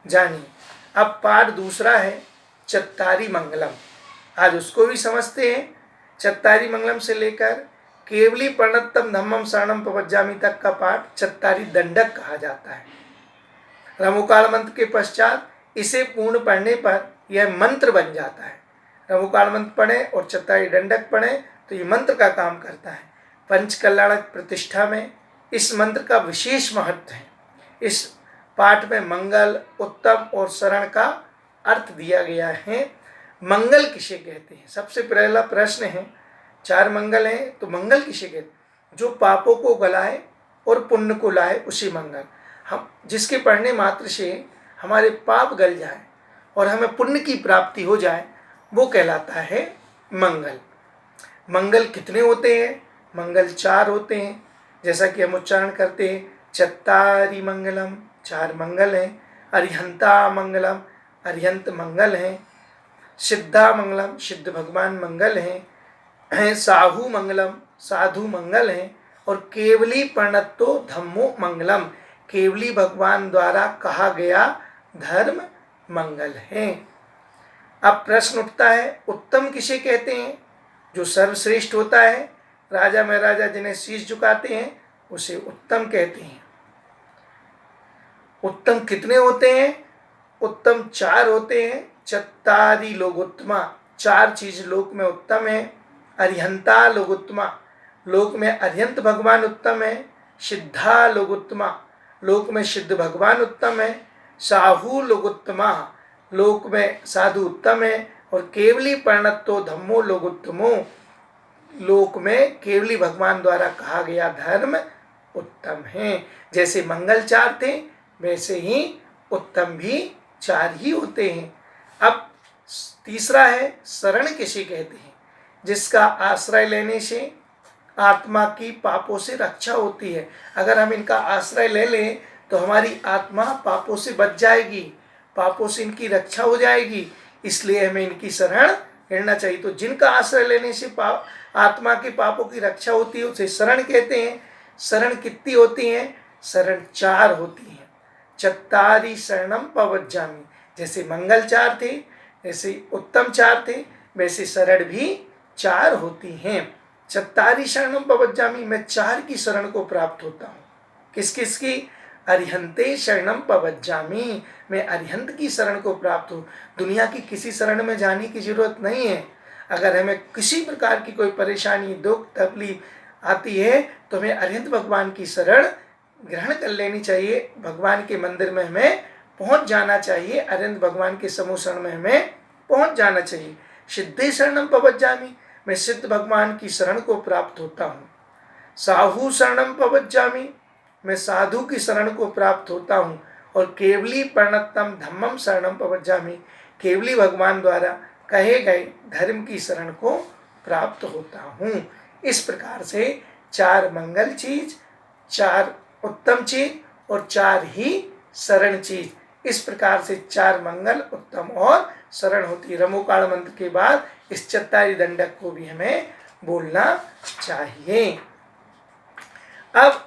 जानिए। अब पाठ दूसरा है चत्तारी मंगलम, आज उसको भी समझते हैं। चत्तारी मंगलम से लेकर केवली प्रणतम धम्मम शरणम प्रपज्जामि तक का पाठ चत्तारी दंडक कहा जाता है। रमुकाल मंत्र के पश्चात इसे पूर्ण पढ़ने पर यह मंत्र बन जाता है। रमुकाल मंत्र पढ़े और चत्तारी दंडक पढ़े तो ये मंत्र का काम करता है। पंच कल्याणक प्रतिष्ठा में इस मंत्र का विशेष महत्व है। इस पाठ में मंगल, उत्तम और शरण का अर्थ दिया गया है। मंगल किसे कहते हैं? सबसे पहला प्रश्न है, चार मंगल हैं तो मंगल किसे कहते हैं? जो पापों को गलाए और पुण्य को लाए उसी मंगल। हम जिसके पढ़ने मात्र से हमारे पाप गल जाए और हमें पुण्य की प्राप्ति हो जाए वो कहलाता है मंगल। मंगल कितने होते हैं? मंगल चार होते हैं, जैसा कि हम उच्चारण करते हैं चत्तारी मंगलम, चार मंगल हैं। अरिहंता मंगलम, अरिहंत मंगल हैं। सिद्धा मंगलम, सिद्ध भगवान मंगल हैं। साहू मंगलम, साधु मंगल हैं। और केवली प्रणतो धम्मो मंगलम, केवली भगवान द्वारा कहा गया धर्म मंगल है। अब प्रश्न उठता है, उत्तम किसे कहते हैं? जो सर्वश्रेष्ठ होता है, राजा महाराजा जिन्हें शीश झुकाते हैं उसे उत्तम कहते हैं। उत्तम कितने होते हैं? उत्तम चार होते हैं। चत्तारी लोकोत्तमा, चार चीज लोक में उत्तम है। अरिहंता लोकोत्तमा, लोक में अरिहंत भगवान उत्तम है। सिद्धा लोकोत्तमा, लोक में सिद्ध भगवान उत्तम है। साहू लोकोत्तमा, लोक में साधु उत्तम है। और केवली प्रणतो धम्मो लोकोत्तमो, लोक में केवली भगवान द्वारा कहा गया धर्म उत्तम है। जैसे मंगल चार थे वैसे ही उत्तम भी चार ही होते हैं। अब तीसरा है शरण किसे कहते हैं? जिसका आश्रय लेने से आत्मा की पापों से रक्षा होती है। अगर हम इनका आश्रय ले लें तो हमारी आत्मा पापों से बच जाएगी, पापों से इनकी रक्षा हो जाएगी, इसलिए हमें इनकी शरण लेना चाहिए। तो जिनका आश्रय लेने से आत्मा के पापों की रक्षा होती है उसे शरण कहते हैं। शरण कितनी होती हैं? शरण चार होती हैं। चत्तारी शरणम प्रपज्जामि, जैसे मंगल चार थे, जैसे उत्तम चार थे, वैसे शरण भी चार होती हैं। चत्तारी शरणम प्रपज्जामि, मैं चार की शरण को प्राप्त होता हूँ। किस किस की? अरिहंते शरणम प्रपज्जामि, मैं अरिहंत की शरण को प्राप्त हूँ। दुनिया की किसी शरण में जाने की जरूरत नहीं है। अगर हमें किसी प्रकार की कोई परेशानी, दुख, तकलीफ आती है तो हमें अरिहंत भगवान की शरण ग्रहण कर लेनी चाहिए। भगवान के मंदिर में हमें पहुंच जाना चाहिए, अरिहंत भगवान के समूह शरण में हमें पहुंच जाना चाहिए। सिद्धे शरणम प्रपज्जामि, मैं सिद्ध भगवान की शरण को प्राप्त होता हूँ। साहू शरणम प्रपज्जामि, मैं साधु की शरण को प्राप्त होता हूँ। और केवली प्रणतम धम्मम शरणम प्रपज्जामि, केवली भगवान द्वारा कहे गए धर्म की शरण को प्राप्त होता हूँ। इस प्रकार से चार मंगल चीज, चार उत्तम चीज और चार ही शरण चीज, इस प्रकार से चार मंगल, उत्तम और शरण होती है। रमुकाल मंत्र के बाद इस चत्तारी दंडक को भी हमें बोलना चाहिए। अब